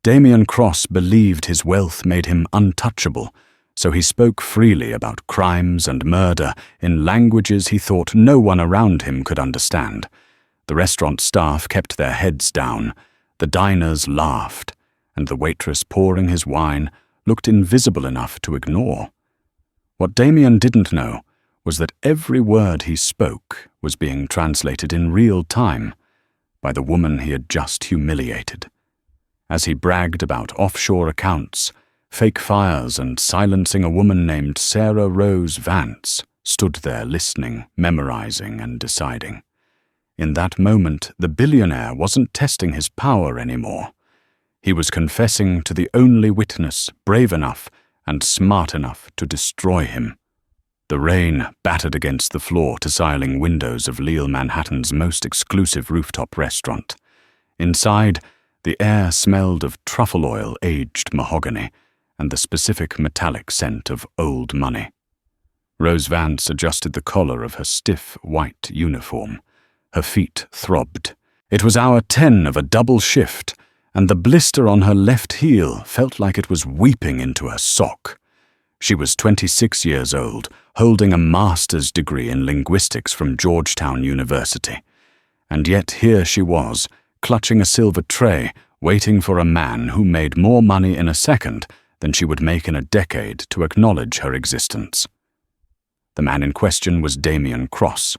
Damien Cross believed his wealth made him untouchable, so he spoke freely about crimes and murder in languages he thought no one around him could understand. The restaurant staff kept their heads down, the diners laughed, and the waitress pouring his wine looked invisible enough to ignore. What Damien didn't know was that every word he spoke was being translated in real time by the woman he had just humiliated. As he bragged about offshore accounts, fake fires, and silencing a woman named Sarah Rose Vance stood there listening, memorizing, and deciding. In that moment, the billionaire wasn't testing his power anymore. He was confessing to the only witness brave enough and smart enough to destroy him. The rain battered against the floor-to-ceiling windows of Lille Manhattan's most exclusive rooftop restaurant. Inside, the air smelled of truffle oil-aged mahogany and the specific metallic scent of old money. Rose Vance adjusted the collar of her stiff white uniform. Her feet throbbed. It was hour 10 of a double shift, and the blister on her left heel felt like it was weeping into her sock. She was 26 years old, holding a master's degree in linguistics from Georgetown University. And yet here she was, clutching a silver tray, waiting for a man who made more money in a second than she would make in a decade to acknowledge her existence. The man in question was Damien Cross.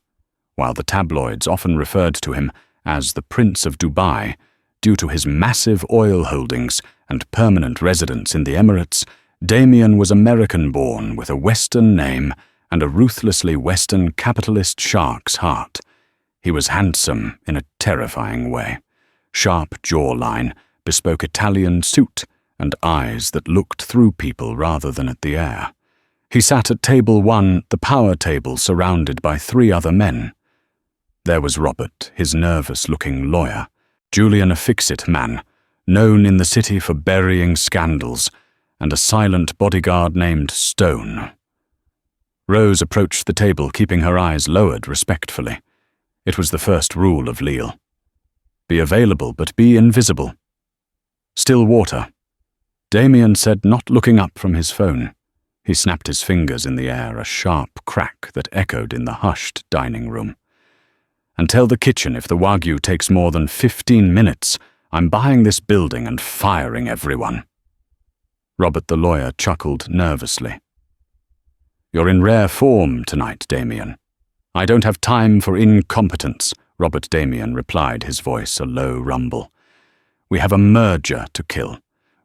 While the tabloids often referred to him as the Prince of Dubai, due to his massive oil holdings and permanent residence in the Emirates, Damien was American-born with a Western name and a ruthlessly Western capitalist shark's heart. He was handsome in a terrifying way. Sharp jawline, bespoke Italian suit, and eyes that looked through people rather than at the air. He sat at table 1, the power table surrounded by 3 other men. There was Robert, his nervous-looking lawyer, Julian, a fix-it man, known in the city for burying scandals, and a silent bodyguard named Stone. Rose approached the table, keeping her eyes lowered respectfully. It was the first rule of Lille. Be available, but be invisible. Still water. Damien said, not looking up from his phone. He snapped his fingers in the air, a sharp crack that echoed in the hushed dining room. And tell the kitchen if the Wagyu takes more than 15 minutes, I'm buying this building and firing everyone. Robert the lawyer chuckled nervously. You're in rare form tonight, Damien. I don't have time for incompetence, Robert Damien replied, his voice a low rumble. We have a merger to kill.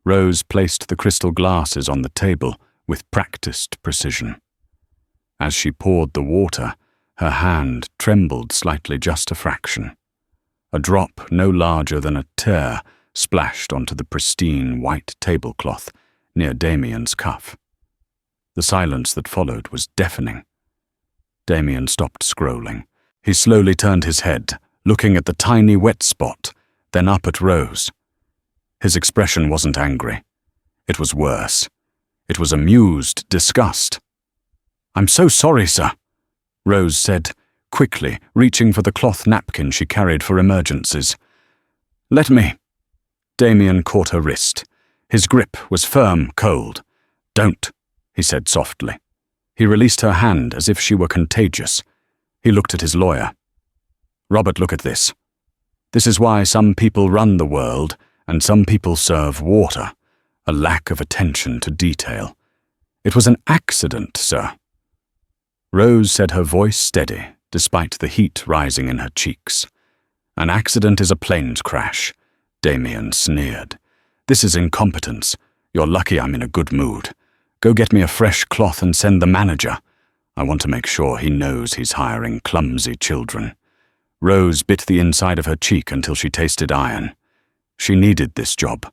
Rose placed the crystal glasses on the table with practiced precision. As she poured the water, her hand trembled slightly, just a fraction. A drop no larger than a tear splashed onto the pristine white tablecloth near Damien's cuff. The silence that followed was deafening. Damien stopped scrolling. He slowly turned his head, looking at the tiny wet spot, then up at Rose. His expression wasn't angry. It was worse. It was amused disgust. I'm so sorry, sir, Rose said, quickly, reaching for the cloth napkin she carried for emergencies. Let me. Damien caught her wrist. His grip was firm, cold. Don't, he said softly. He released her hand as if she were contagious. He looked at his lawyer. Robert, look at this. This is why some people run the world and some people serve water, a lack of attention to detail. It was an accident, sir. Rose said, her voice steady, despite the heat rising in her cheeks. An accident is a plane's crash, Damien sneered. This is incompetence. You're lucky I'm in a good mood. Go get me a fresh cloth and send the manager. I want to make sure he knows he's hiring clumsy children. Rose bit the inside of her cheek until she tasted iron. She needed this job.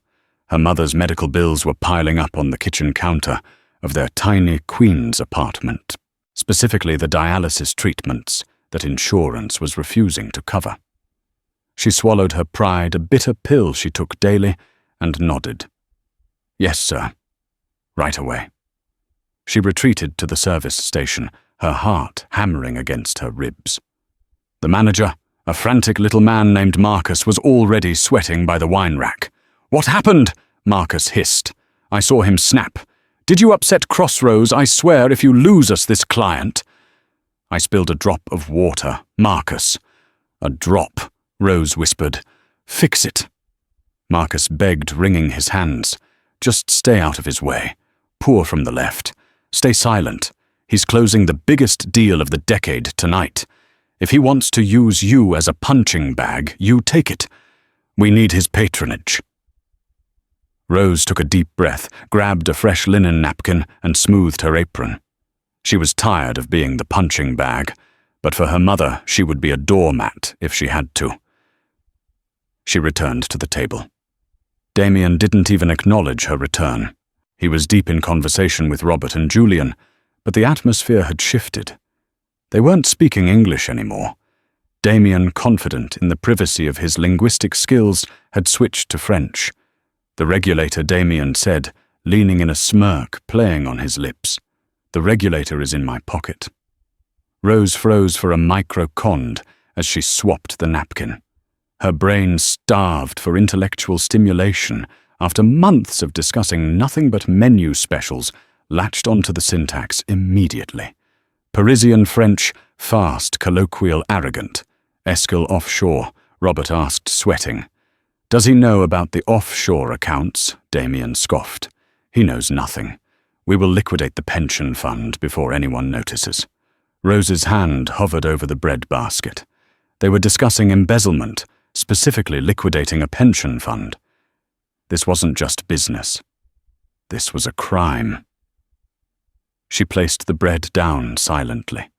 Her mother's medical bills were piling up on the kitchen counter of their tiny Queen's apartment, specifically the dialysis treatments that insurance was refusing to cover. She swallowed her pride, a bitter pill she took daily, and nodded. Yes, sir. Right away. She retreated to the service station, her heart hammering against her ribs. The manager, a frantic little man named Marcus, was already sweating by the wine rack. What happened? Marcus hissed. I saw him snap. Did you upset Crossroads? I swear if you lose us this client. I spilled a drop of water. Marcus. A drop, Rose whispered. Fix it. Marcus begged, wringing his hands. Just stay out of his way. Pour from the left. Stay silent. He's closing the biggest deal of the decade tonight. If he wants to use you as a punching bag, you take it. We need his patronage. Rose took a deep breath, grabbed a fresh linen napkin, and smoothed her apron. She was tired of being the punching bag, but for her mother, she would be a doormat if she had to. She returned to the table. Damien didn't even acknowledge her return. He was deep in conversation with Robert and Julian, but the atmosphere had shifted. They weren't speaking English anymore. Damien, confident in the privacy of his linguistic skills, had switched to French. The regulator, Damien said, leaning in a smirk playing on his lips. The regulator is in my pocket. Rose froze for a microcond as she swapped the napkin. Her brain, starved for intellectual stimulation after months of discussing nothing but menu specials, latched onto the syntax immediately. Parisian French, fast, colloquial, arrogant. Esquil offshore, Robert asked, sweating. Does he know about the offshore accounts? Damien scoffed. He knows nothing. We will liquidate the pension fund before anyone notices. Rose's hand hovered over the bread basket. They were discussing embezzlement, specifically liquidating a pension fund. This wasn't just business. This was a crime. She placed the bread down silently.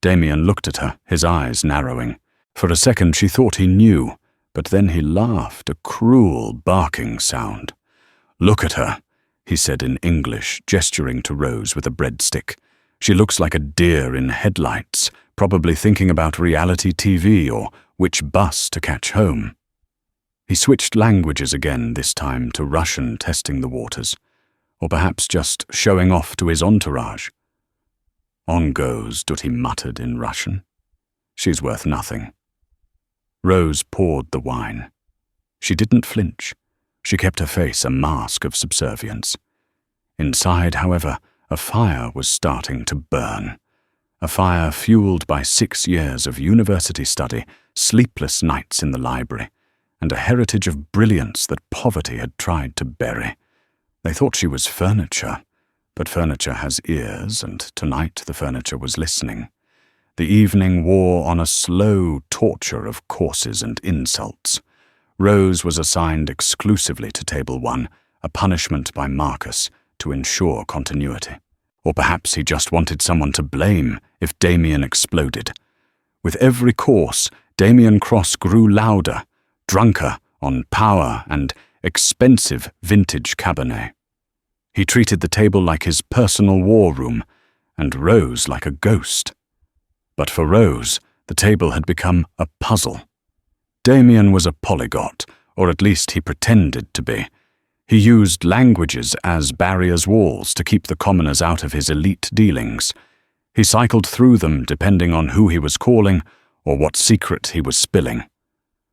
Damien looked at her, his eyes narrowing. For a second she thought he knew, but then he laughed, a cruel, barking sound. Look at her, he said in English, gesturing to Rose with a breadstick. She looks like a deer in headlights, probably thinking about reality TV or which bus to catch home. He switched languages again, this time to Russian, testing the waters. Or perhaps just showing off to his entourage. On goes, Duty muttered in Russian. She's worth nothing. Rose poured the wine. She didn't flinch. She kept her face a mask of subservience. Inside, however, a fire was starting to burn. A fire fueled by 6 years of university study, sleepless nights in the library, and a heritage of brilliance that poverty had tried to bury. They thought she was furniture, but furniture has ears, and tonight the furniture was listening. The evening wore on a slow torture of courses and insults. Rose was assigned exclusively to Table 1, a punishment by Marcus to ensure continuity. Or perhaps he just wanted someone to blame if Damien exploded. With every course, Damien Cross grew louder, drunker on power and expensive vintage Cabernet. He treated the table like his personal war room, and Rose like a ghost. But for Rose, the table had become a puzzle. Damien was a polyglot, or at least he pretended to be. He used languages as barriers walls to keep the commoners out of his elite dealings. He cycled through them depending on who he was calling or what secret he was spilling.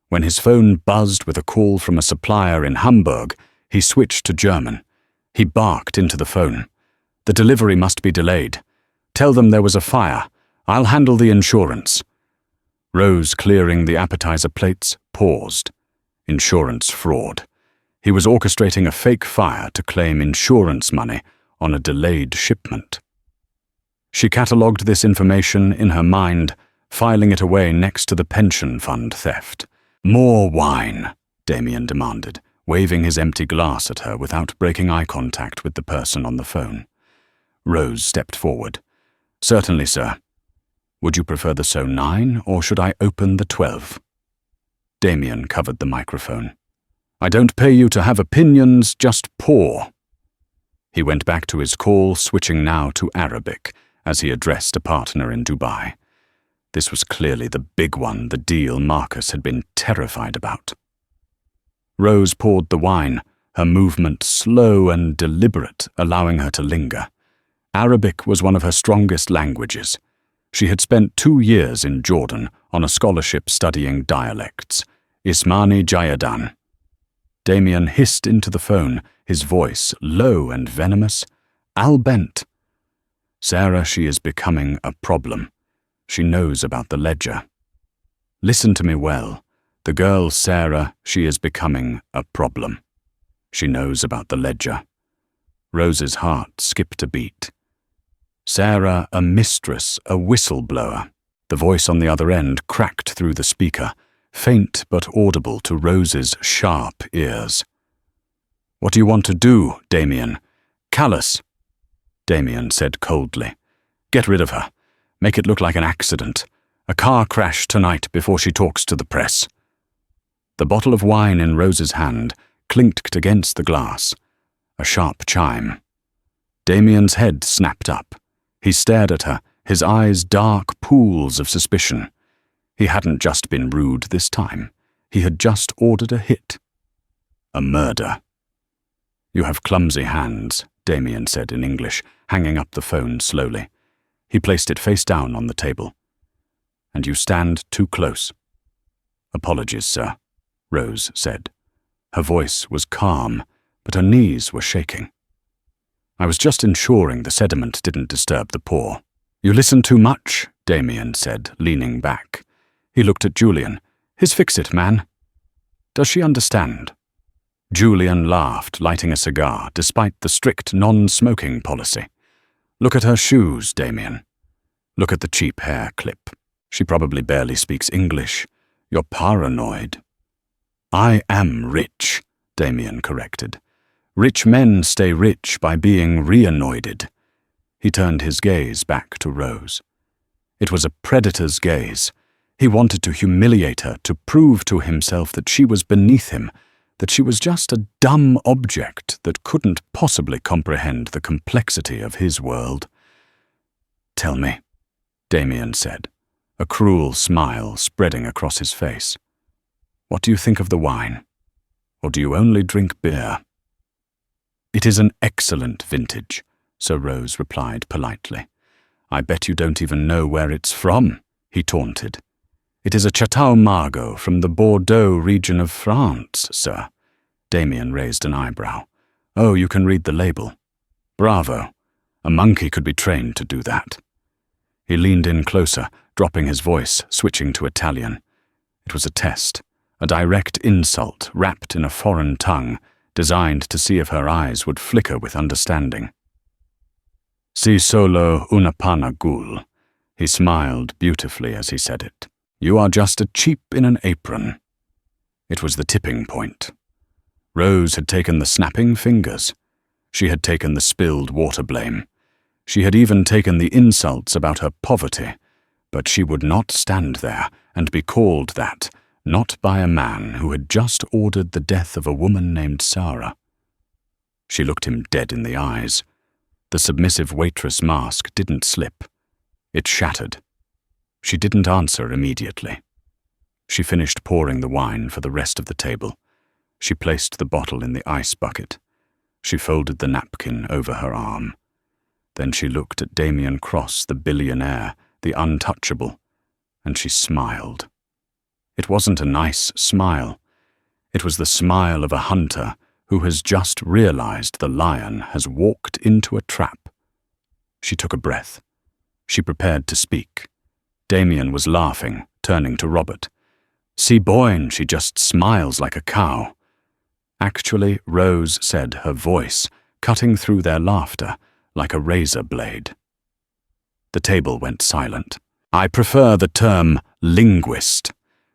When his phone buzzed with a call from a supplier in Hamburg, he switched to German. He barked into the phone. The delivery must be delayed. Tell them there was a fire. I'll handle the insurance. Rose, clearing the appetizer plates, paused. Insurance fraud. He was orchestrating a fake fire to claim insurance money on a delayed shipment. She catalogued this information in her mind, filing it away next to the pension fund theft. More wine, Damien demanded, waving his empty glass at her without breaking eye contact with the person on the phone. Rose stepped forward. Certainly, sir. Would you prefer the So-9, or should I open the 12? Damien covered the microphone. I don't pay you to have opinions, just pour. He went back to his call, switching now to Arabic, as he addressed a partner in Dubai. This was clearly the big one, the deal Marcus had been terrified about. Rose poured the wine, her movement slow and deliberate, allowing her to linger. Arabic was one of her strongest languages. She had spent 2 years in Jordan on a scholarship studying dialects. Ismani Jayadan. Damien hissed into the phone, his voice low and venomous. "Al Bent." "Sarah, she is becoming a problem. She knows about the ledger. Listen to me well. The girl Sarah, she is becoming a problem. She knows about the ledger." Rose's heart skipped a beat. "Sarah, a mistress, a whistleblower." The voice on the other end cracked through the speaker, faint but audible to Rose's sharp ears. "What do you want to do, Damien?" "Callous," Damien said coldly. "Get rid of her. Make it look like an accident. A car crash tonight before she talks to the press." The bottle of wine in Rose's hand clinked against the glass. A sharp chime. Damien's head snapped up. He stared at her, his eyes dark pools of suspicion. He hadn't just been rude this time. He had just ordered a hit. A murder. "You have clumsy hands," Damien said in English, hanging up the phone slowly. He placed it face down on the table. "And you stand too close." "Apologies, sir," Rose said. Her voice was calm, but her knees were shaking. "I was just ensuring the sediment didn't disturb the pour." "You listen too much," Damien said, leaning back. He looked at Julian. "His fix-it, man." "Does she understand?" Julian laughed, lighting a cigar, despite the strict non-smoking policy. "Look at her shoes, Damien. Look at the cheap hair clip. She probably barely speaks English. You're paranoid." "I am rich," Damien corrected. "Rich men stay rich by being re-annoyed." He turned his gaze back to Rose. It was a predator's gaze. He wanted to humiliate her, to prove to himself that she was beneath him, that she was just a dumb object that couldn't possibly comprehend the complexity of his world. "Tell me," Damien said, a cruel smile spreading across his face. "What do you think of the wine? Or do you only drink beer?" "It is an excellent vintage," Sir Rose replied politely. "I bet you don't even know where it's from," he taunted. "It is a Chateau Margaux from the Bordeaux region of France, sir." Damien raised an eyebrow. "Oh, you can read the label. Bravo. A monkey could be trained to do that." He leaned in closer, dropping his voice, switching to Italian. It was a test, a direct insult wrapped in a foreign tongue, designed to see if her eyes would flicker with understanding. "Si solo una panna gul." He smiled beautifully as he said it. "You are just a cheap in an apron." It was the tipping point. Rose had taken the snapping fingers. She had taken the spilled water blame. She had even taken the insults about her poverty, but she would not stand there and be called that, not by a man who had just ordered the death of a woman named Sarah. She looked him dead in the eyes. The submissive waitress mask didn't slip. It shattered. She didn't answer immediately. She finished pouring the wine for the rest of the table. She placed the bottle in the ice bucket. She folded the napkin over her arm. Then she looked at Damien Cross, the billionaire, the untouchable, and she smiled. It wasn't a nice smile. It was the smile of a hunter who has just realized the lion has walked into a trap. She took a breath. She prepared to speak. Damien was laughing, turning to Robert. "See Boyne, she just smiles like a cow." Actually, Rose said, her voice cutting through their laughter like a razor blade. The table went silent. "I prefer the term linguist."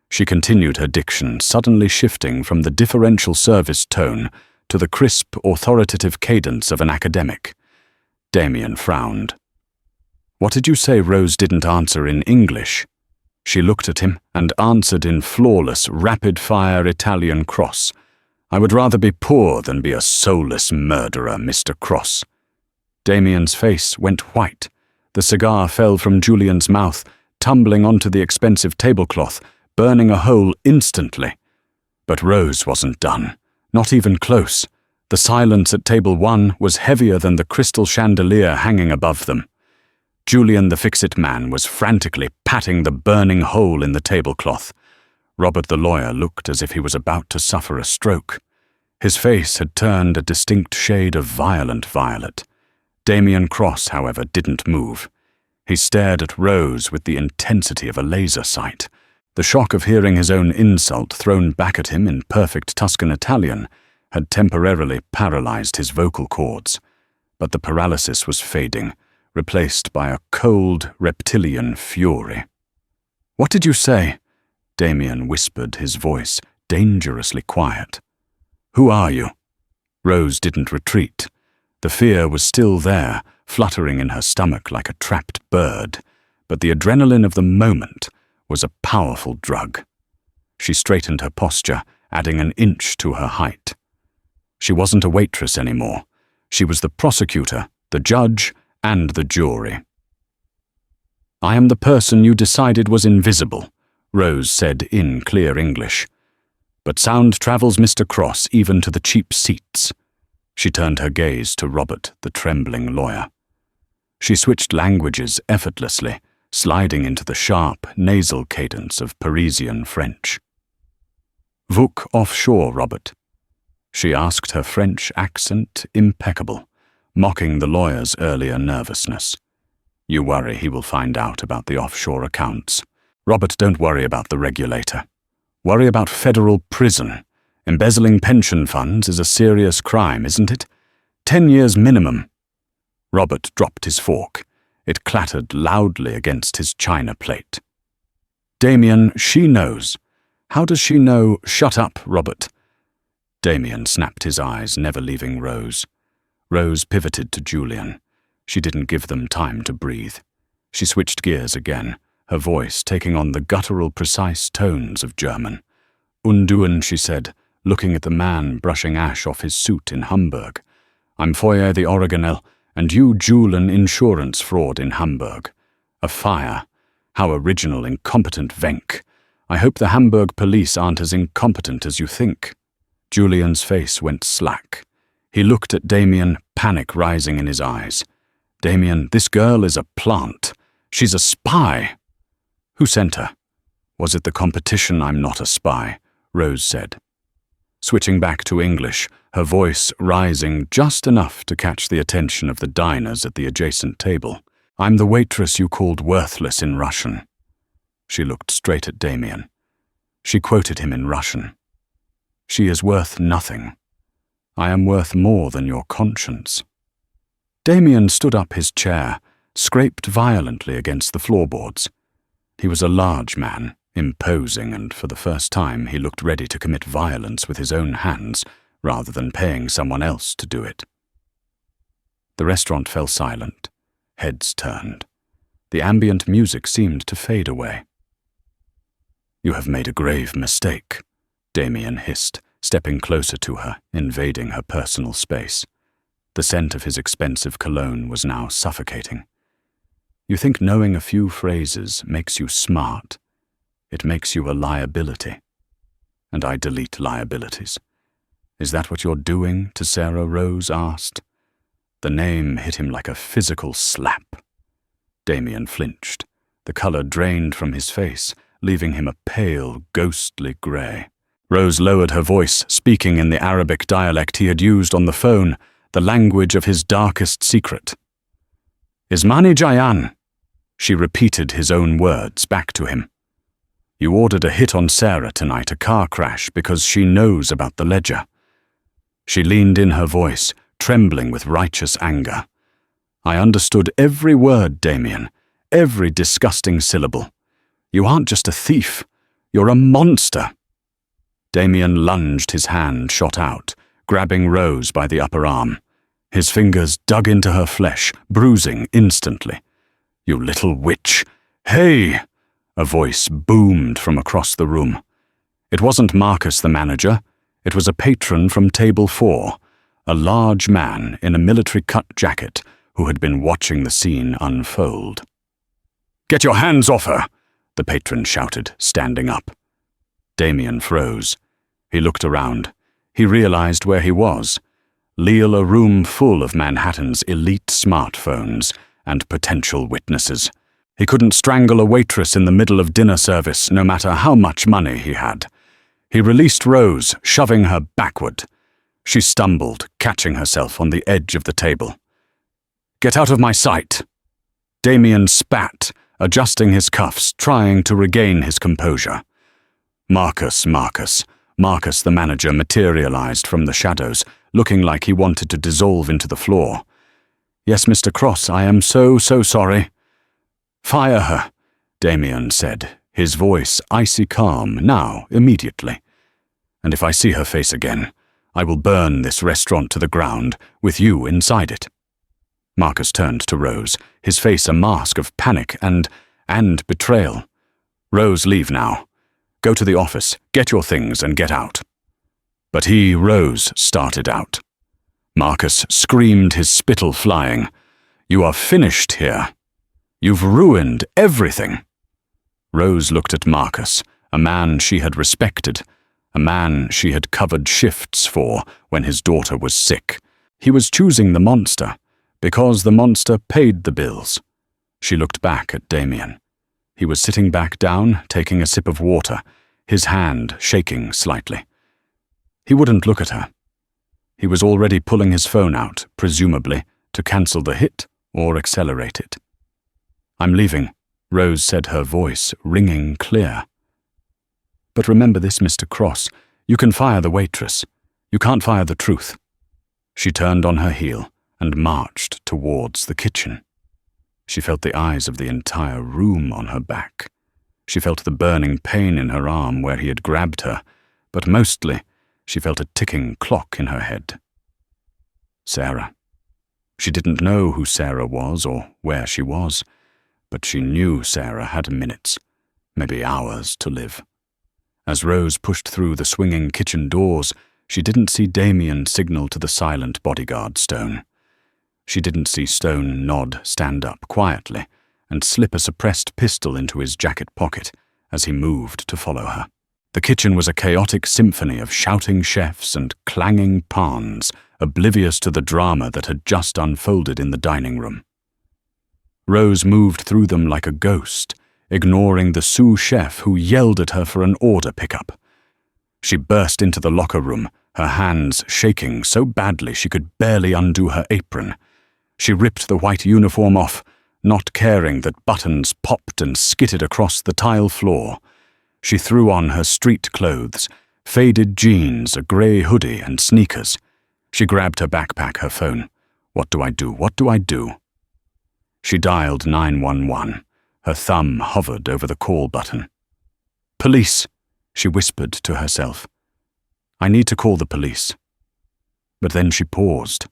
She continued her diction, suddenly shifting from the differential service tone to the crisp, authoritative cadence of an academic. Damien frowned. "What did you say Rose didn't answer in English?" She looked at him and answered in flawless, rapid-fire Italian Cross. "I would rather be poor than be a soulless murderer, Mr. Cross." Damien's face went white. The cigar fell from Julian's mouth, tumbling onto the expensive tablecloth, burning a hole instantly. But Rose wasn't done, not even close. The silence at table 1 was heavier than the crystal chandelier hanging above them. Julian the fix-it man was frantically patting the burning hole in the tablecloth. Robert the lawyer looked as if he was about to suffer a stroke. His face had turned a distinct shade of violent violet. Damien Cross, however, didn't move. He stared at Rose with the intensity of a laser sight. The shock of hearing his own insult thrown back at him in perfect Tuscan Italian had temporarily paralyzed his vocal cords, but the paralysis was fading, replaced by a cold, reptilian fury. "What did you say?" Damien whispered, his voice dangerously quiet. "Who are you?" Rose didn't retreat. The fear was still there, fluttering in her stomach like a trapped bird, but the adrenaline of the moment was a powerful drug. She straightened her posture, adding an inch to her height. She wasn't a waitress anymore. She was the prosecutor, the judge, and the jury. "I am the person you decided was invisible," Rose said in clear English. "But sound travels, Mr. Cross, even to the cheap seats." She turned her gaze to Robert, the trembling lawyer. She switched languages effortlessly, sliding into the sharp, nasal cadence of Parisian French. "Vous offshore, Robert?" She asked, her French accent impeccable, mocking the lawyer's earlier nervousness. "You worry he will find out about the offshore accounts. Robert, don't worry about the regulator. Worry about federal prison. Embezzling pension funds is a serious crime, isn't it? 10 years minimum." Robert dropped his fork. It clattered loudly against his china plate. "Damien, she knows. How does she know?" "Shut up, Robert." Damien snapped his eyes, never leaving Rose. Rose pivoted to Julian. She didn't give them time to breathe. She switched gears again, her voice taking on the guttural, precise tones of German. "Unduen," she said, looking at the man brushing ash off his suit in Hamburg. "I'm Foyer the Original, and you Julian insurance fraud in Hamburg. A fire. How original, incompetent Wenk. I hope the Hamburg police aren't as incompetent as you think." Julian's face went slack. He looked at Damien, panic rising in his eyes. "Damien, this girl is a plant. She's a spy." "Who sent her?" "Was it the competition? I'm not a spy," Rose said. Switching back to English, her voice rising just enough to catch the attention of the diners at the adjacent table. "I'm the waitress you called worthless in Russian." She looked straight at Damien. She quoted him in Russian. "She is worth nothing. I am worth more than your conscience." Damien stood up his chair, scraped violently against the floorboards. He was a large man, imposing, and for the first time he looked ready to commit violence with his own hands rather than paying someone else to do it. The restaurant fell silent. Heads turned. The ambient music seemed to fade away. "You have made a grave mistake," Damien hissed, stepping closer to her, invading her personal space. The scent of his expensive cologne was now suffocating. "You think knowing a few phrases makes you smart. It makes you a liability. And I delete liabilities. Is that what you're doing?" to Sarah, Rose asked. The name hit him like a physical slap. Damien flinched. The color drained from his face, leaving him a pale, ghostly grey. Rose lowered her voice, speaking in the Arabic dialect he had used on the phone, the language of his darkest secret. "Ismani Jayan," she repeated his own words back to him. "You ordered a hit on Sarah tonight, a car crash, because she knows about the ledger." She leaned in, her voice trembling with righteous anger. "I understood every word, Damien, every disgusting syllable. You aren't just a thief, you're a monster." Damien lunged, his hand shot out, grabbing Rose by the upper arm. His fingers dug into her flesh, bruising instantly. "You little witch! Hey!" A voice boomed from across the room. It wasn't Marcus, the manager. It was a patron from Table 4, a large man in a military-cut jacket who had been watching the scene unfold. "Get your hands off her!" the patron shouted, standing up. Damien froze. He looked around. He realized where he was. Lille, a room full of Manhattan's elite smartphones and potential witnesses. He couldn't strangle a waitress in the middle of dinner service, no matter how much money he had. He released Rose, shoving her backward. She stumbled, catching herself on the edge of the table. "Get out of my sight!" Damien spat, adjusting his cuffs, trying to regain his composure. Marcus the manager materialized from the shadows, looking like he wanted to dissolve into the floor. "Yes, Mr. Cross, I am so sorry." "Fire her," Damien said, his voice icy calm now, immediately. "And if I see her face again, I will burn this restaurant to the ground, with you inside it." Marcus turned to Rose, his face a mask of panic and betrayal. "Rose, leave now. Go to the office, get your things, and get out." But Rose, started out. Marcus screamed, his spittle flying. "You are finished here. You've ruined everything." Rose looked at Marcus, a man she had respected, a man she had covered shifts for when his daughter was sick. He was choosing the monster, because the monster paid the bills. She looked back at Damien. He was sitting back down, taking a sip of water, his hand shaking slightly. He wouldn't look at her. He was already pulling his phone out, presumably, to cancel the hit or accelerate it. "I'm leaving," Rose said, her voice ringing clear. "But remember this, Mr. Cross. You can fire the waitress. You can't fire the truth." She turned on her heel and marched towards the kitchen. She felt the eyes of the entire room on her back. She felt the burning pain in her arm where he had grabbed her, but mostly she felt a ticking clock in her head. Sarah. She didn't know who Sarah was or where she was, but she knew Sarah had minutes, maybe hours to live. As Rose pushed through the swinging kitchen doors, she didn't see Damien signal to the silent bodyguard Stone. She didn't see Stone nod, stand up quietly, and slip a suppressed pistol into his jacket pocket as he moved to follow her. The kitchen was a chaotic symphony of shouting chefs and clanging pans, oblivious to the drama that had just unfolded in the dining room. Rose moved through them like a ghost, ignoring the sous chef who yelled at her for an order pickup. She burst into the locker room, her hands shaking so badly she could barely undo her apron. She ripped the white uniform off, not caring that buttons popped and skittered across the tile floor. She threw on her street clothes, faded jeans, a grey hoodie, and sneakers. She grabbed her backpack, her phone. What do I do? What do I do? She dialed 911. Her thumb hovered over the call button. "Police," she whispered to herself. "I need to call the police." But then she paused.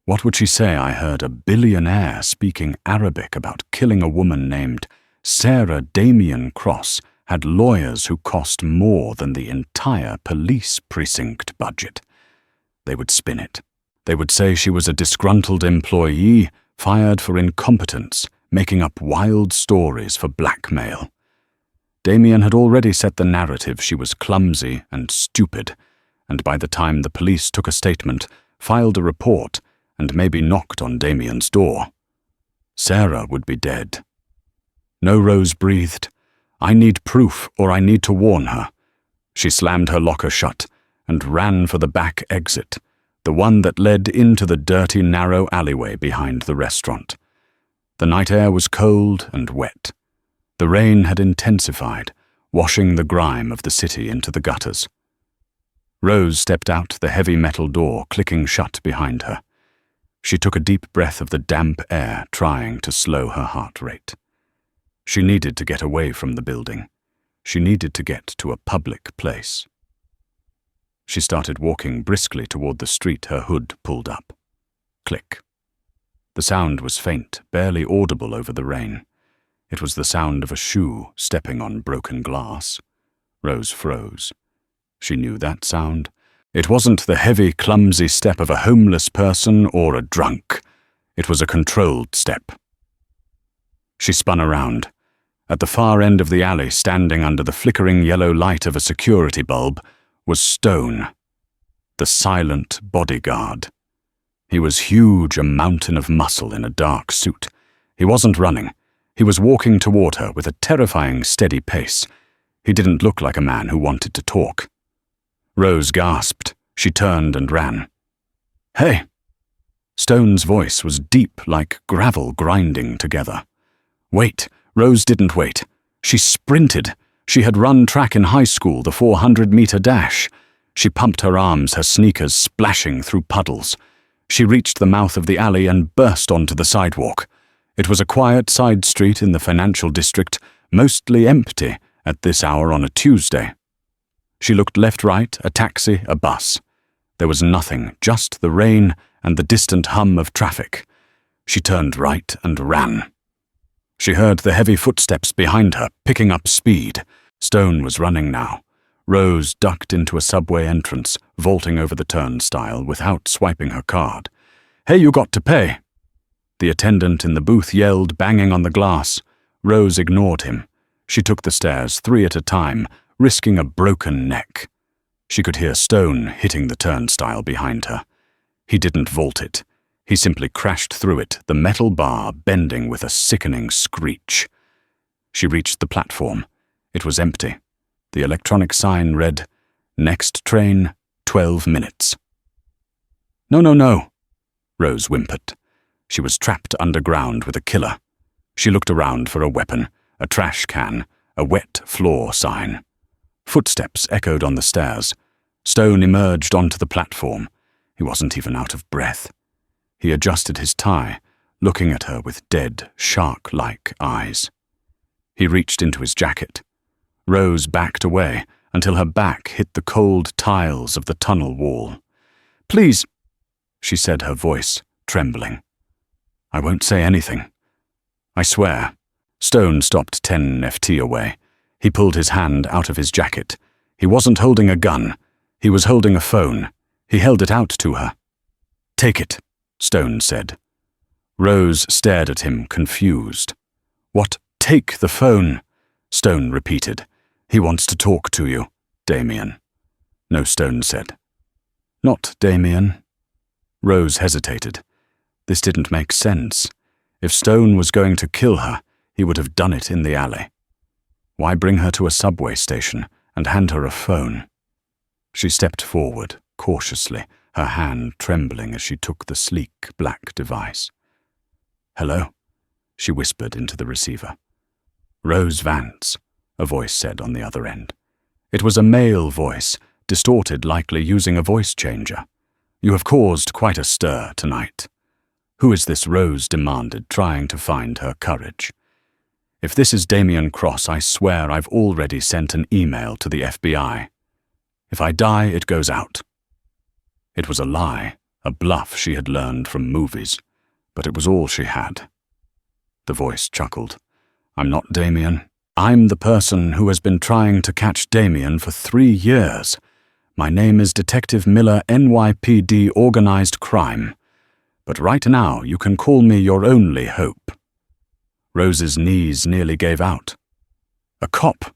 What would she say? I heard a billionaire speaking Arabic about killing a woman named Sarah Damien Cross had lawyers who cost more than the entire police precinct budget. They would spin it. They would say she was a disgruntled employee, fired for incompetence, making up wild stories for blackmail. Damien had already set the narrative she was clumsy and stupid, and by the time the police took a statement, filed a report, and maybe knocked on Damien's door, Sarah would be dead. No, Rose breathed. I need proof, or I need to warn her. She slammed her locker shut and ran for the back exit, the one that led into the dirty, narrow alleyway behind the restaurant. The night air was cold and wet. The rain had intensified, washing the grime of the city into the gutters. Rose stepped out the heavy metal door, clicking shut behind her. She took a deep breath of the damp air, trying to slow her heart rate. She needed to get away from the building. She needed to get to a public place. She started walking briskly toward the street, her hood pulled up. Click. The sound was faint, barely audible over the rain. It was the sound of a shoe stepping on broken glass. Rose froze. She knew that sound. It wasn't the heavy, clumsy step of a homeless person or a drunk. It was a controlled step. She spun around. At the far end of the alley, standing under the flickering yellow light of a security bulb, was Stone, the silent bodyguard. He was huge, a mountain of muscle in a dark suit. He wasn't running. He was walking toward her with a terrifying, steady pace. He didn't look like a man who wanted to talk. Rose gasped. She turned and ran. "Hey!" Stone's voice was deep like gravel grinding together. Wait! Rose didn't wait. She sprinted. She had run track in high school, the 400-meter dash. She pumped her arms, her sneakers splashing through puddles. She reached the mouth of the alley and burst onto the sidewalk. It was a quiet side street in the financial district, mostly empty at this hour on a Tuesday. She looked left-right, a taxi, a bus. There was nothing, just the rain and the distant hum of traffic. She turned right and ran. She heard the heavy footsteps behind her, picking up speed. Stone was running now. Rose ducked into a subway entrance, vaulting over the turnstile without swiping her card. "Hey, you got to pay!" The attendant in the booth yelled, banging on the glass. Rose ignored him. She took the stairs 3 at a time, risking a broken neck. She could hear Stone hitting the turnstile behind her. He didn't vault it. He simply crashed through it, the metal bar bending with a sickening screech. She reached the platform. It was empty. The electronic sign read, "Next train, 12 minutes." "No, no, no," Rose whimpered. She was trapped underground with a killer. She looked around for a weapon, a trash can, a wet floor sign. Footsteps echoed on the stairs. Stone emerged onto the platform. He wasn't even out of breath. He adjusted his tie, looking at her with dead, shark-like eyes. He reached into his jacket. Rose backed away until her back hit the cold tiles of the tunnel wall. "Please," she said, her voice trembling. "I won't say anything. I swear." Stone stopped 10 FT away. He pulled his hand out of his jacket. He wasn't holding a gun. He was holding a phone. He held it out to her. "Take it," Stone said. Rose stared at him, confused. "What? Take the phone?" Stone repeated. "He wants to talk to you, Damien." "No," Stone said. "Not Damien." Rose hesitated. This didn't make sense. If Stone was going to kill her, he would have done it in the alley. Why bring her to a subway station and hand her a phone? She stepped forward, cautiously, her hand trembling as she took the sleek black device. "Hello," she whispered into the receiver. "Rose Vance," a voice said on the other end. It was a male voice, distorted, likely using a voice changer. "You have caused quite a stir tonight." "Who is this?" Rose demanded, trying to find her courage. "If this is Damien Cross, I swear I've already sent an email to the FBI. If I die, it goes out." It was a lie, a bluff she had learned from movies, but it was all she had. The voice chuckled. "I'm not Damien. I'm the person who has been trying to catch Damien for 3 years. My name is Detective Miller, NYPD Organized Crime. But right now you can call me your only hope." Rose's knees nearly gave out. "A cop?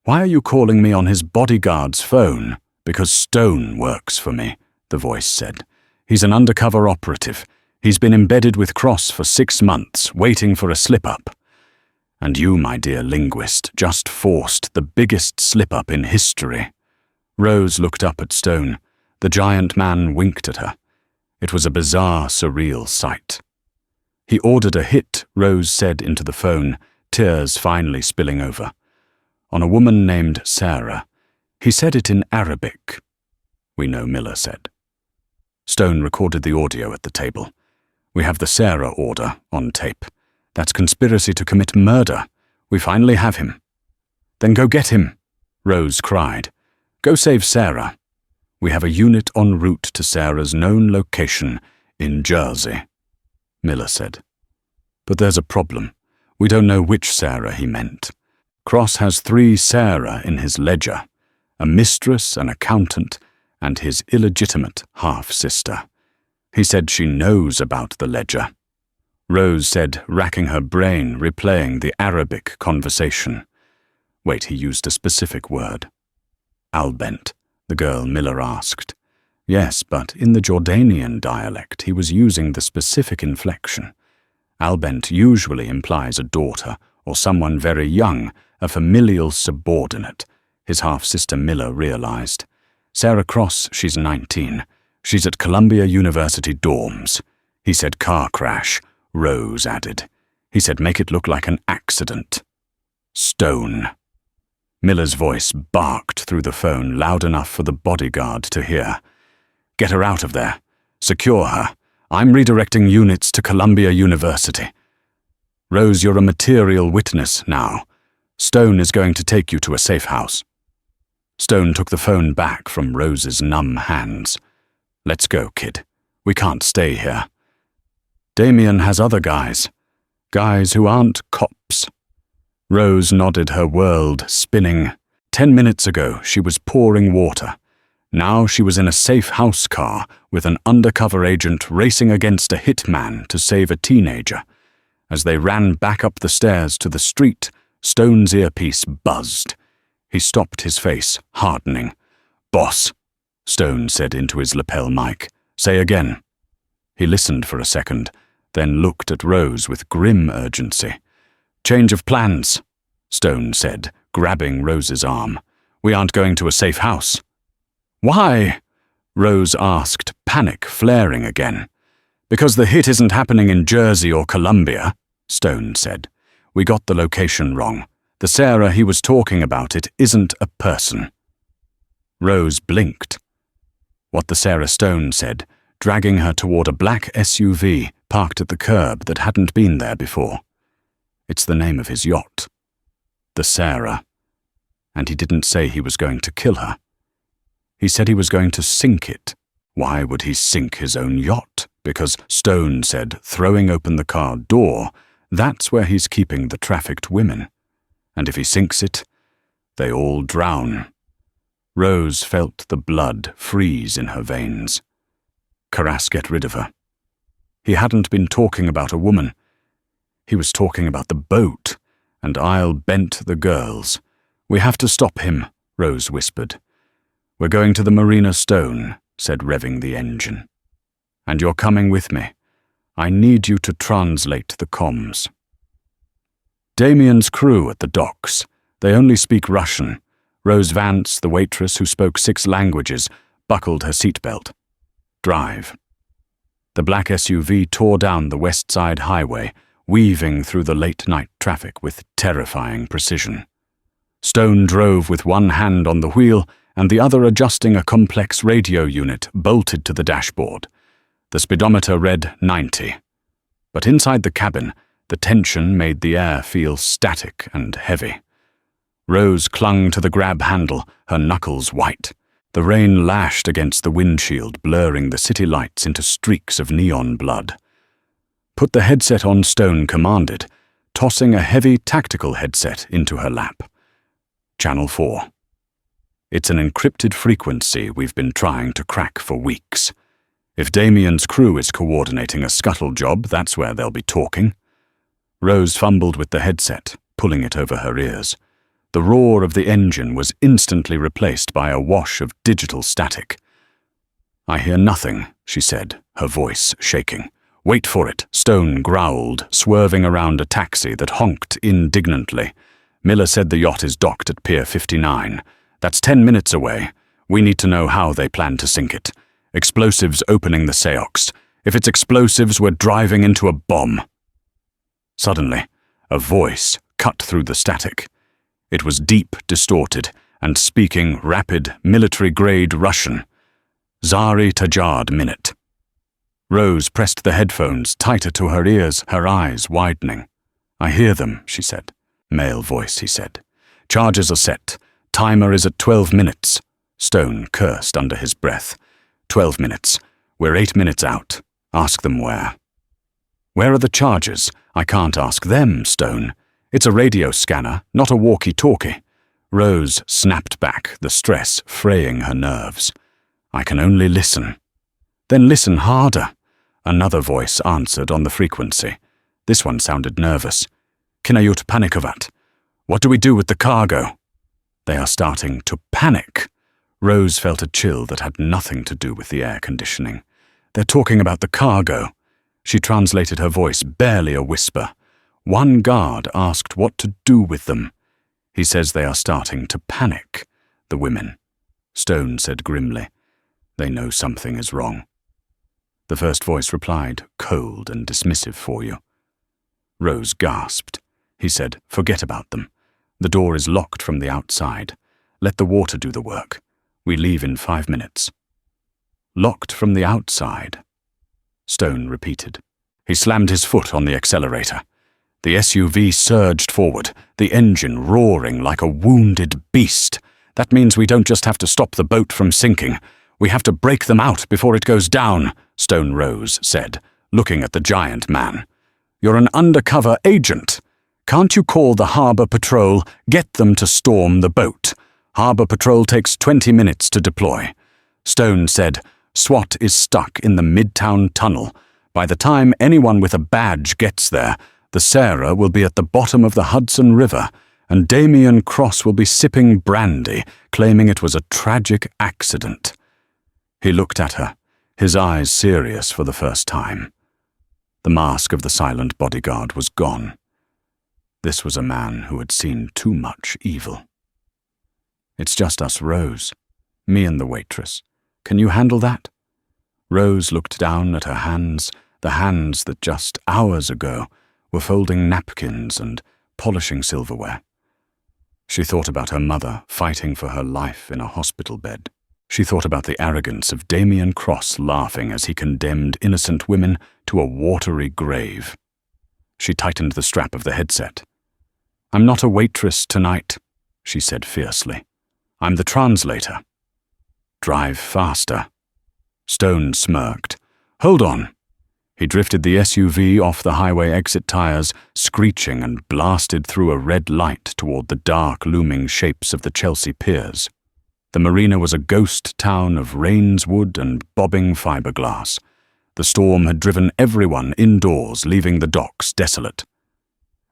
Why are you calling me on his bodyguard's phone?" "Because Stone works for me," the voice said. "He's an undercover operative. He's been embedded with Cross for 6 months, waiting for a slip-up. And you, my dear linguist, just forced the biggest slip-up in history." Rose looked up at Stone. The giant man winked at her. It was a bizarre, surreal sight. "He ordered a hit," Rose said into the phone, tears finally spilling over. "On a woman named Sarah. He said it in Arabic." "We know," Miller said. Stone recorded the audio at the table. "We have the Sarah order on tape. That's conspiracy to commit murder. We finally have him." "Then go get him," Rose cried. "Go save Sarah. We have a unit en route to Sarah's known location in Jersey," Miller said. "But there's a problem. We don't know which Sarah he meant. Cross has 3 Sarah in his ledger, a mistress, an accountant, and his illegitimate half-sister. He said she knows about the ledger." Rose said, racking her brain, replaying the Arabic conversation. Wait, he used a specific word. "Albent," the girl Miller asked. Yes, but in the Jordanian dialect he was using the specific inflection. Albent usually implies a daughter or someone very young, a familial subordinate, his half-sister Miller realized. Sarah Cross, she's 19. She's at Columbia University dorms. He said car crash. Rose added. He said make it look like an accident. Stone. Miller's voice barked through the phone loud enough for the bodyguard to hear. Get her out of there. Secure her. I'm redirecting units to Columbia University. Rose, you're a material witness now. Stone is going to take you to a safe house. Stone took the phone back from Rose's numb hands. Let's go, kid. We can't stay here. Damien has other guys. Guys who aren't cops. Rose nodded, her world spinning. 10 minutes ago, she was pouring water. Now she was in a safe house car with an undercover agent racing against a hitman to save a teenager. As they ran back up the stairs to the street, Stone's earpiece buzzed. He stopped, his face hardening. Boss, Stone said into his lapel mic. Say again. He listened for a second, then looked at Rose with grim urgency. Change of plans, Stone said, grabbing Rose's arm. We aren't going to a safe house. Why? Rose asked, panic flaring again. Because the hit isn't happening in Jersey or Columbia, Stone said. We got the location wrong. The Sarah he was talking about, it isn't a person. Rose blinked. What the Sarah Stone said, dragging her toward a black SUV parked at the curb that hadn't been there before. It's the name of his yacht. The Sarah. And he didn't say he was going to kill her. He said he was going to sink it. Why would he sink his own yacht? Because Stone said, throwing open the car door, that's where he's keeping the trafficked women. And if he sinks it, they all drown. Rose felt the blood freeze in her veins. Carras, get rid of her. He hadn't been talking about a woman. He was talking about the boat, and I'll bent the girls. We have to stop him, Rose whispered. We're going to the Marina, Stone said, revving the engine. And you're coming with me. I need you to translate the comms. Damien's crew at the docks. They only speak Russian. Rose Vance, the waitress who spoke 6 languages, buckled her seatbelt. Drive. The black SUV tore down the West Side Highway, weaving through the late-night traffic with terrifying precision. Stone drove with one hand on the wheel and the other adjusting a complex radio unit bolted to the dashboard. The speedometer read 90. But inside the cabin, the tension made the air feel static and heavy. Rose clung to the grab handle, her knuckles white. The rain lashed against the windshield, blurring the city lights into streaks of neon blood. Put the headset on, Stone commanded, tossing a heavy tactical headset into her lap. Channel 4. It's an encrypted frequency we've been trying to crack for weeks. If Damien's crew is coordinating a scuttle job, that's where they'll be talking. Rose fumbled with the headset, pulling it over her ears. The roar of the engine was instantly replaced by a wash of digital static. I hear nothing, she said, her voice shaking. Wait for it, Stone growled, swerving around a taxi that honked indignantly. Miller said the yacht is docked at Pier 59. That's 10 minutes away. We need to know how they plan to sink it. Explosives opening the Seox. If it's explosives, we're driving into a bomb. Suddenly, a voice cut through the static. It was deep, distorted, and speaking rapid, military-grade Russian. Zari Tajard minute. Rose pressed the headphones tighter to her ears, her eyes widening. I hear them, she said. Male voice, he said. Charges are set. Timer is at 12 minutes. Stone cursed under his breath. 12 minutes. We're 8 minutes out. Ask them where. Where are the charges? I can't ask them, Stone. It's a radio scanner, not a walkie-talkie. Rose snapped back, the stress fraying her nerves. I can only listen. Then listen harder. Another voice answered on the frequency. This one sounded nervous. Kinayut panikovat. What do we do with the cargo? They are starting to panic. Rose felt a chill that had nothing to do with the air conditioning. They're talking about the cargo. She translated her voice, barely a whisper. One guard asked what to do with them. He says they are starting to panic, the women. Stone said grimly. "They know something is wrong." The first voice replied, "Cold and dismissive for you." Rose gasped. He said, "Forget about them. The door is locked from the outside. Let the water do the work. We leave in 5 minutes." "Locked from the outside," Stone repeated. He slammed his foot on the accelerator. The SUV surged forward, the engine roaring like a wounded beast. "That means we don't just have to stop the boat from sinking. We have to break them out before it goes down," Stone Rose said, looking at the giant man. "You're an undercover agent. Can't you call the Harbor Patrol, get them to storm the boat? Harbor Patrol takes 20 minutes to deploy." Stone said, "SWAT is stuck in the Midtown Tunnel. By the time anyone with a badge gets there, the Sarah will be at the bottom of the Hudson River, and Damian Cross will be sipping brandy, claiming it was a tragic accident." He looked at her, his eyes serious for the first time. The mask of the silent bodyguard was gone. This was a man who had seen too much evil. "It's just us, Rose. Me and the waitress. Can you handle that?" Rose looked down at her hands, the hands that just hours ago were folding napkins and polishing silverware. She thought about her mother fighting for her life in a hospital bed. She thought about the arrogance of Damian Cross laughing as he condemned innocent women to a watery grave. She tightened the strap of the headset. "I'm not a waitress tonight," she said fiercely. "I'm the translator." "Drive faster." Stone smirked. "Hold on." He drifted the SUV off the highway exit tires, screeching, and blasted through a red light toward the dark, looming shapes of the Chelsea piers. The marina was a ghost town of Rainswood and bobbing fiberglass. The storm had driven everyone indoors, leaving the docks desolate.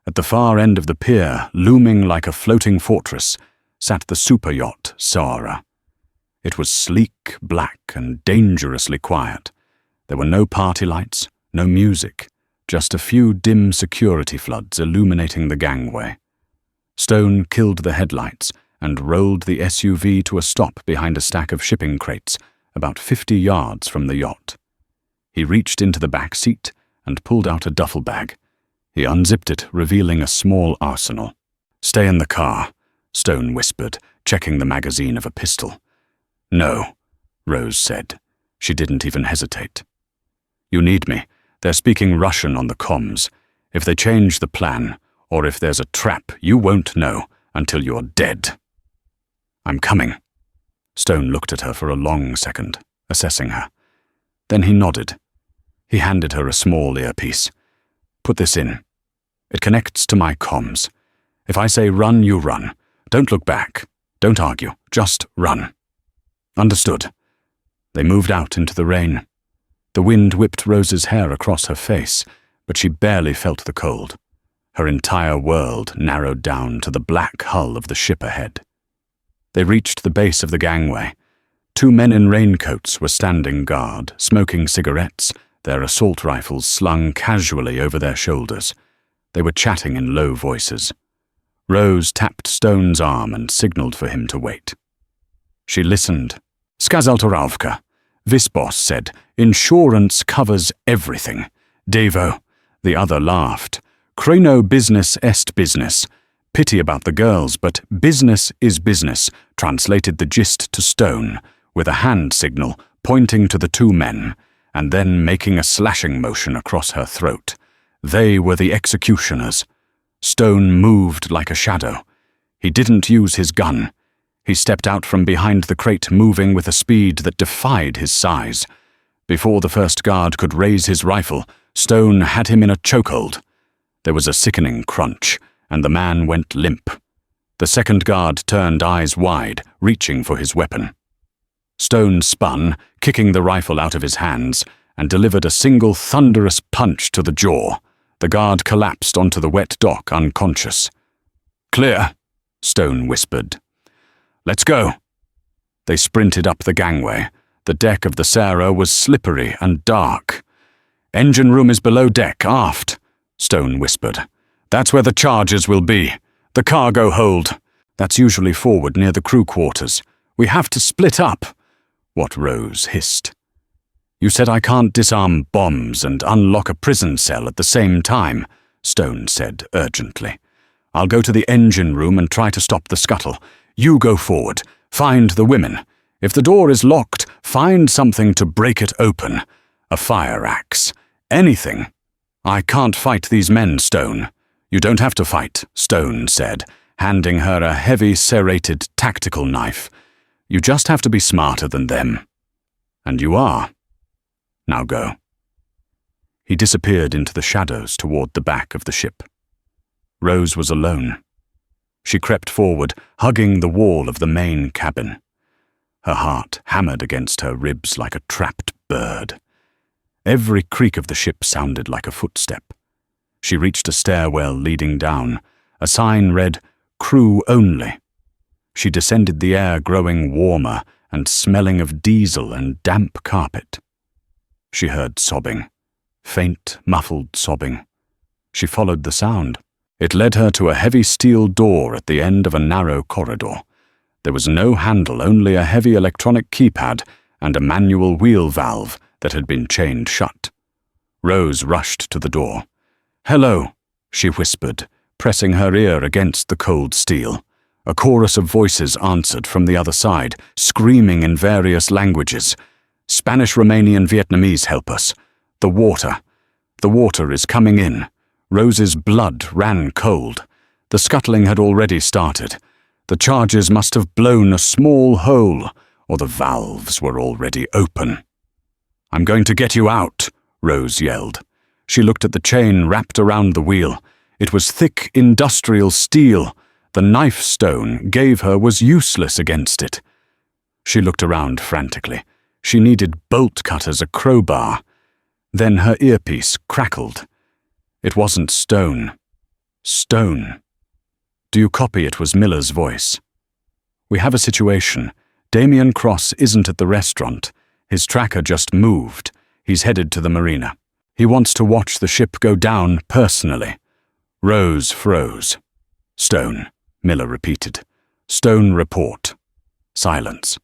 At the far end of the pier, looming like a floating fortress, sat the super yacht Sahara. It was sleek, black, and dangerously quiet. There were no party lights, no music, just a few dim security floods illuminating the gangway. Stone killed the headlights and rolled the SUV to a stop behind a stack of shipping crates, about 50 yards from the yacht. He reached into the back seat and pulled out a duffel bag. He unzipped it, revealing a small arsenal. "Stay in the car," Stone whispered, checking the magazine of a pistol. "No," Rose said. She didn't even hesitate. "You need me. They're speaking Russian on the comms. If they change the plan, or if there's a trap, you won't know until you're dead." "I'm coming." Stone looked at her for a long second, assessing her. Then he nodded. He handed her a small earpiece. "Put this in. It connects to my comms. If I say run, you run. Don't look back. Don't argue. Just run." "Understood." They moved out into the rain. The wind whipped Rose's hair across her face, but she barely felt the cold. Her entire world narrowed down to the black hull of the ship ahead. They reached the base of the gangway. 2 men in raincoats were standing guard, smoking cigarettes, their assault rifles slung casually over their shoulders. They were chatting in low voices. Rose tapped Stone's arm and signaled for him to wait. She listened. "Skazaltoravka," Visbos said. "Insurance covers everything." "Devo," the other laughed. "Kreno business est business." Pity about the girls, but business is business, translated the gist to Stone, with a hand signal pointing to the 2 men, and then making a slashing motion across her throat. They were the executioners. Stone moved like a shadow. He didn't use his gun. He stepped out from behind the crate, moving with a speed that defied his size. Before the first guard could raise his rifle, Stone had him in a chokehold. There was a sickening crunch, and the man went limp. The second guard turned eyes wide, reaching for his weapon. Stone spun, kicking the rifle out of his hands, and delivered a single thunderous punch to the jaw. The guard collapsed onto the wet dock unconscious. "Clear," Stone whispered. "Let's go." They sprinted up the gangway. The deck of the Sarah was slippery and dark. "Engine room is below deck, aft," Stone whispered. "That's where the charges will be. The cargo hold. That's usually forward near the crew quarters. We have to split up, what Rose hissed. You said I can't disarm bombs and unlock a prison cell at the same time, Stone said urgently. I'll go to the engine room and try to stop the scuttle. You go forward. Find the women. If the door is locked, find something to break it open. A fire axe. Anything. I can't fight these men, Stone. You don't have to fight, Stone said, handing her a heavy serrated tactical knife. You just have to be smarter than them. And you are. Now go. He disappeared into the shadows toward the back of the ship. Rose was alone. She crept forward, hugging the wall of the main cabin. Her heart hammered against her ribs like a trapped bird. Every creak of the ship sounded like a footstep. She reached a stairwell leading down. A sign read, "Crew Only." She descended, the air growing warmer and smelling of diesel and damp carpet. She heard sobbing, faint, muffled sobbing. She followed the sound. It led her to a heavy steel door at the end of a narrow corridor. There was no handle, only a heavy electronic keypad and a manual wheel valve that had been chained shut. Rose rushed to the door. "Hello," she whispered, pressing her ear against the cold steel. A chorus of voices answered from the other side, screaming in various languages. "Spanish, Romanian, Vietnamese, help us. The water. The water is coming in." Rose's blood ran cold. The scuttling had already started. The charges must have blown a small hole, or the valves were already open. "I'm going to get you out," Rose yelled. She looked at the chain wrapped around the wheel. It was thick industrial steel. The knife Stone gave her was useless against it. She looked around frantically. She needed bolt cutters, a crowbar. Then her earpiece crackled. It wasn't Stone. Stone. "Do you copy?" It was Miller's voice. "We have a situation. Damien Cross isn't at the restaurant. His tracker just moved. He's headed to the marina. He wants to watch the ship go down personally." Rose froze. "Stone," Miller repeated. "Stone, report." Silence.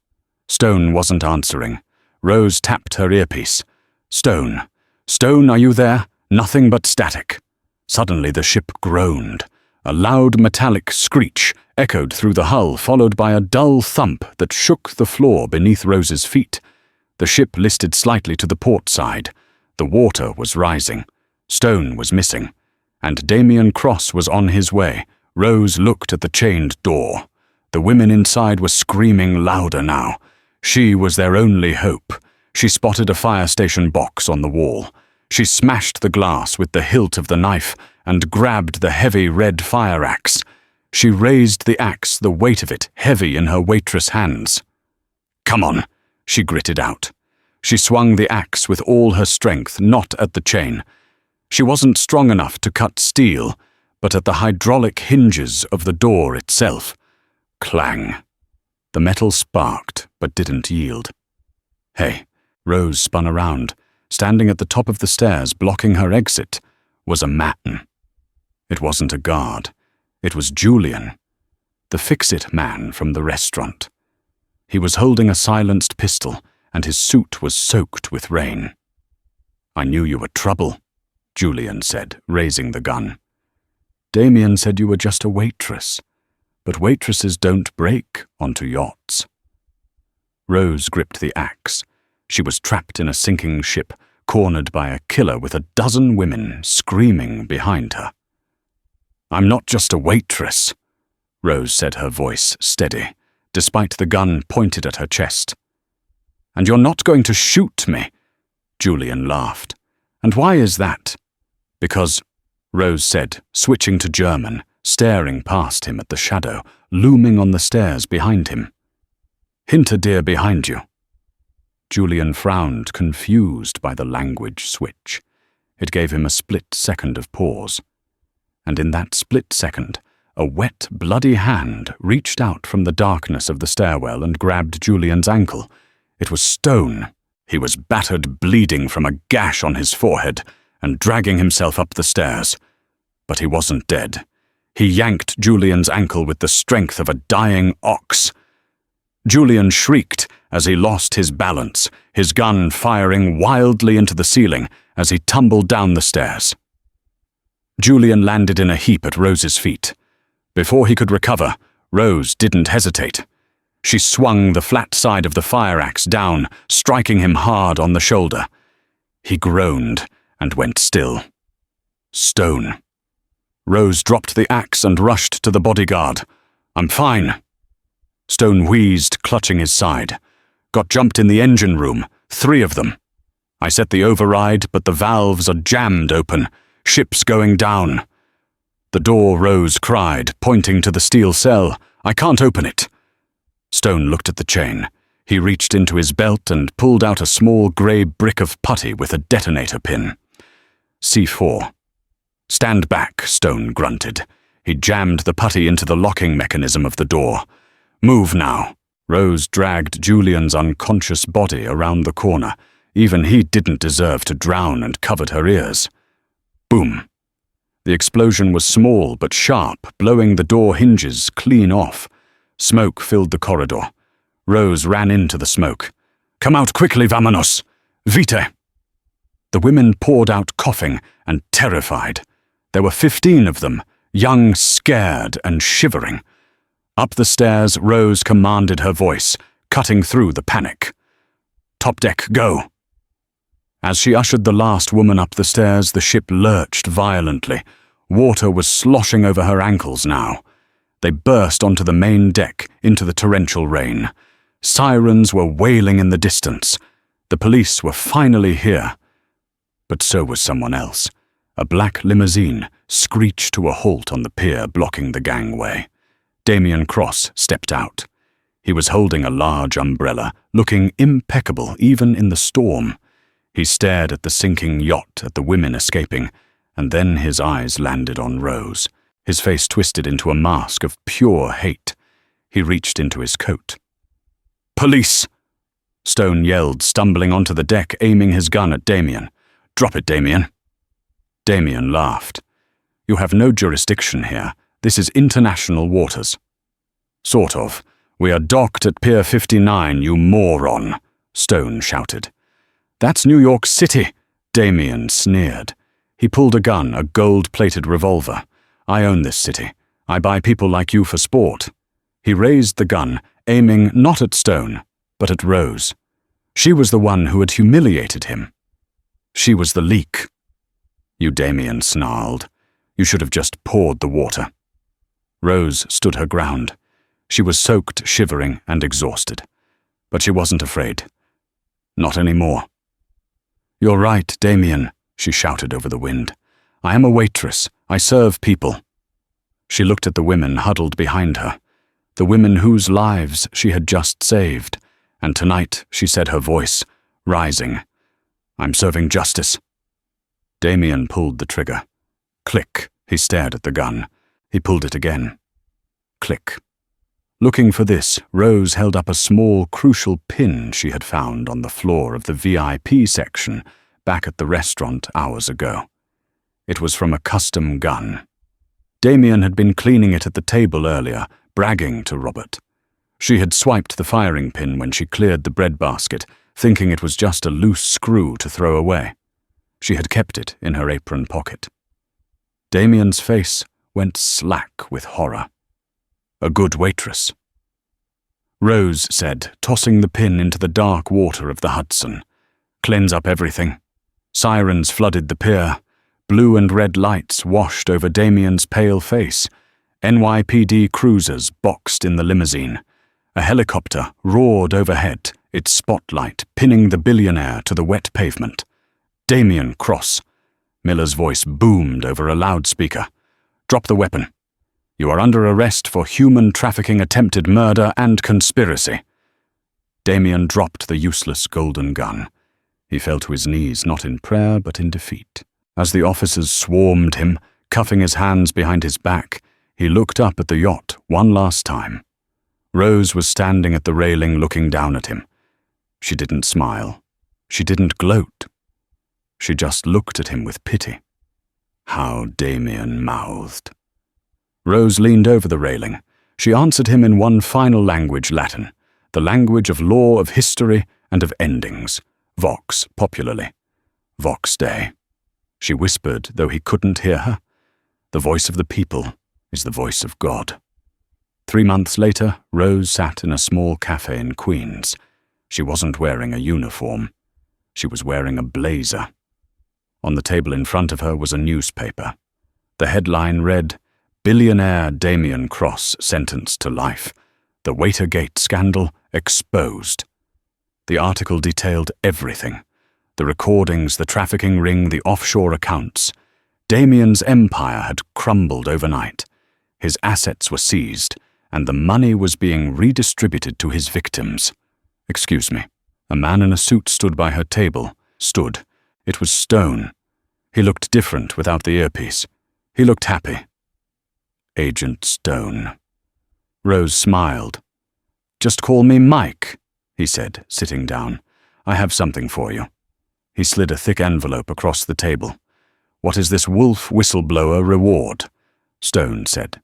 Stone wasn't answering. Rose tapped her earpiece. "Stone. Stone, are you there? Nothing but static." Suddenly the ship groaned. A loud metallic screech echoed through the hull, followed by a dull thump that shook the floor beneath Rose's feet. The ship listed slightly to the port side. The water was rising. Stone was missing. And Damien Cross was on his way. Rose looked at the chained door. The women inside were screaming louder now. She was their only hope. She spotted a fire station box on the wall. She smashed the glass with the hilt of the knife and grabbed the heavy red fire axe. She raised the axe, the weight of it heavy in her Waitress hands. "Come on," she gritted out. She swung the axe with all her strength, not at the chain. She wasn't strong enough to cut steel, but at the hydraulic hinges of the door itself. Clang. The metal sparked, but didn't yield. "Hey," Rose spun around. Standing at the top of the stairs, blocking her exit, was a man. It wasn't a guard. It was Julian, the fix-it man from the restaurant. He was holding a silenced pistol, and his suit was soaked with rain. "I knew you were trouble," Julian said, raising the gun. "Damien said you were just a waitress, but waitresses don't break onto yachts." Rose gripped the axe. She was trapped in a sinking ship, cornered by a killer with a dozen women screaming behind her. "I'm not just a waitress," Rose said, her voice steady, despite the gun pointed at her chest. "And you're not going to shoot me," Julian laughed. "And why is that?" "Because," Rose said, switching to German, staring past him at the shadow, looming on the stairs behind him. "Hinter dir behind you." Julian frowned, confused by the language switch. It gave him a split second of pause. And in that split second, a wet, bloody hand reached out from the darkness of the stairwell and grabbed Julian's ankle. It was Stone. He was battered, bleeding from a gash on his forehead, and dragging himself up the stairs. But he wasn't dead. He yanked Julian's ankle with the strength of a dying ox. Julian shrieked as he lost his balance, his gun firing wildly into the ceiling as he tumbled down the stairs. Julian landed in a heap at Rose's feet. Before he could recover, Rose didn't hesitate. She swung the flat side of the fire axe down, striking him hard on the shoulder. He groaned and went still. Stone. Rose dropped the axe and rushed to the bodyguard. "I'm fine." Stone wheezed, clutching his side. "Got jumped in the engine room, 3 of them. I set the override, but the valves are jammed open. Ship's going down." The door, Rose cried, pointing to the steel cell. "I can't open it." Stone looked at the chain. He reached into his belt and pulled out a small grey brick of putty with a detonator pin. C4. "Stand back," Stone grunted. He jammed the putty into the locking mechanism of the door. "Move now." Rose dragged Julian's unconscious body around the corner. Even he didn't deserve to drown, and covered her ears. Boom. The explosion was small but sharp, blowing the door hinges clean off. Smoke filled the corridor. Rose ran into the smoke. "Come out quickly, vamonos! Vite!" The women poured out coughing and terrified. There were 15 of them, young, scared, and shivering. Up the stairs, Rose commanded her voice, cutting through the panic. "Top deck, go!" As she ushered the last woman up the stairs, the ship lurched violently. Water was sloshing over her ankles now. They burst onto the main deck, into the torrential rain. Sirens were wailing in the distance. The police were finally here. But so was someone else. A black limousine screeched to a halt on the pier, blocking the gangway. Damien Cross stepped out. He was holding a large umbrella, looking impeccable even in the storm. He stared at the sinking yacht, at the women escaping, and then his eyes landed on Rose. His face twisted into a mask of pure hate. He reached into his coat. "Police!" Stone yelled, stumbling onto the deck, aiming his gun at Damien. "Drop it, Damien." Damien laughed. "You have no jurisdiction here. This is international waters." "Sort of. We are docked at Pier 59, you moron," Stone shouted. "That's New York City," Damien sneered. He pulled a gun, a gold-plated revolver. "I own this city. I buy people like you for sport." He raised the gun, aiming not at Stone, but at Rose. She was the one who had humiliated him. She was the leak. "You," Damien snarled. "You should have just poured the water." Rose stood her ground. She was soaked, shivering, and exhausted. But she wasn't afraid. Not anymore. "You're right, Damien," she shouted over the wind. "I am a waitress. I serve people." She looked at the women huddled behind her, the women whose lives she had just saved, and tonight she said, her voice rising, "I'm serving justice." Damien pulled the trigger. Click. He stared at the gun. He pulled it again. Click. Looking for this, Rose held up a small, crucial pin she had found on the floor of the VIP section back at the restaurant hours ago. It was from a custom gun. Damien had been cleaning it at the table earlier, bragging to Robert. She had swiped the firing pin when she cleared the breadbasket, thinking it was just a loose screw to throw away. She had kept it in her apron pocket. Damien's face went slack with horror. A good waitress. Rose said, tossing the pin into the dark water of the Hudson. Cleanse up everything. Sirens flooded the pier. Blue and red lights washed over Damien's pale face. NYPD cruisers boxed in the limousine. A helicopter roared overhead, its spotlight pinning the Billionaire to the wet pavement. Damien Cross. Miller's voice boomed over a loudspeaker. "Drop the weapon. You are under arrest for human trafficking, attempted murder, and conspiracy." Damien dropped the useless golden gun. He fell to his knees, not in prayer, but in defeat. As the officers swarmed him, cuffing his hands behind his back, he looked up at the yacht one last time. Rose was standing at the railing looking down at him. She didn't smile. She didn't gloat. She just looked at him with pity. How Damien mouthed. Rose leaned over the railing. She answered him in one final language, Latin. the language of law, of history, and of endings. Vox popularly. Vox Dei. She whispered, though he couldn't hear her. The voice of the people is the voice of God. 3 months later, Rose sat in a small cafe in Queens. She wasn't wearing a uniform. She was wearing a blazer. On the table in front of her was a newspaper. The headline read, "Billionaire Damian Cross sentenced to life. The Waitergate scandal exposed." The article detailed everything. The recordings, the trafficking ring, the offshore accounts. Damian's empire had crumbled overnight. His assets were seized, and the money was being redistributed to his victims. "Excuse me." A man in a suit stood by her table. Stood. It was Stone. He looked different without the earpiece. He looked happy. Agent Stone. Rose smiled. "Just call me Mike," he said, sitting down. "I have something for you." He slid a thick envelope across the table. "What is this wolf whistleblower reward?" Stone said.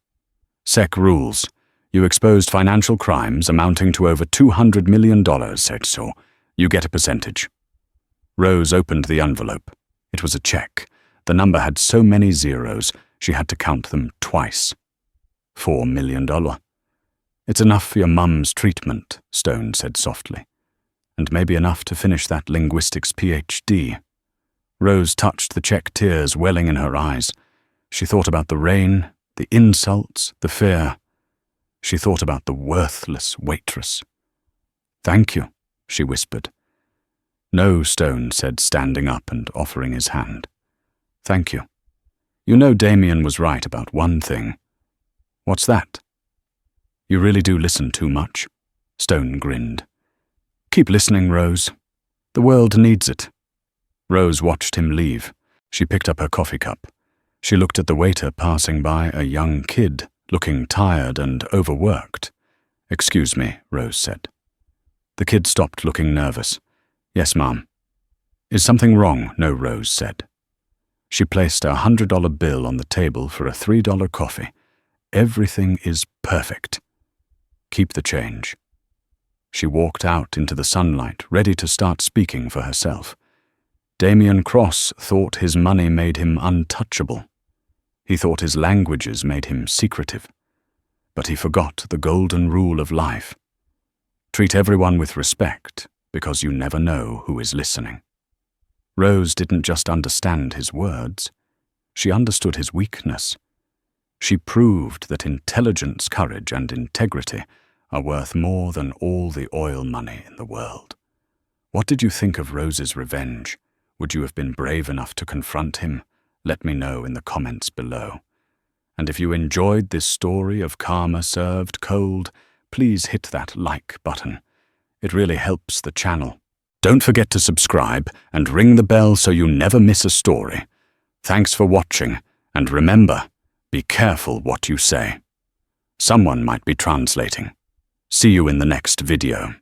"SEC rules. You exposed financial crimes amounting to over $200 million, said so. You get a percentage." Rose opened the envelope. It was a check. The number had so many zeros, she had to count them twice. $4 million. "It's enough for your mum's treatment," Stone said softly. "And maybe enough to finish that linguistics PhD. Rose touched the check, tears welling in her eyes. She thought about the rain, the insults, the fear. She thought about the worthless waitress. "Thank you," she whispered. "No," Stone said, standing up and offering his hand. "Thank you. You know Damian was right about one thing." "What's that?" "You really do listen too much." Stone grinned. "Keep listening, Rose. The world needs it." Rose watched him leave. She picked up her coffee cup. She looked at the waiter passing by, a young kid, looking tired and overworked. "Excuse me," Rose said. The kid stopped, looking nervous. "Yes, ma'am." "Is something wrong?" "No," Rose said. She placed a $100 bill on the table for a $3 coffee. "Everything is perfect. Keep the change." She walked out into the sunlight, ready to start speaking for herself. Damian Cross thought his money made him untouchable. He thought his languages made him secretive. But he forgot the golden rule of life. Treat everyone with respect, because you never know who is listening. Rose didn't just understand his words. She understood his weakness. She proved that intelligence, courage, and integrity are worth more than all the oil money in the world. What did you think of Rose's revenge? Would you have been brave enough to confront him? Let me know in the comments below. And if you enjoyed this story of karma served cold, please hit that like button. It really helps the channel. Don't forget to subscribe and ring the bell so you never miss a story. Thanks for watching, and remember, be careful what you say. Someone might be translating. See you in the next video.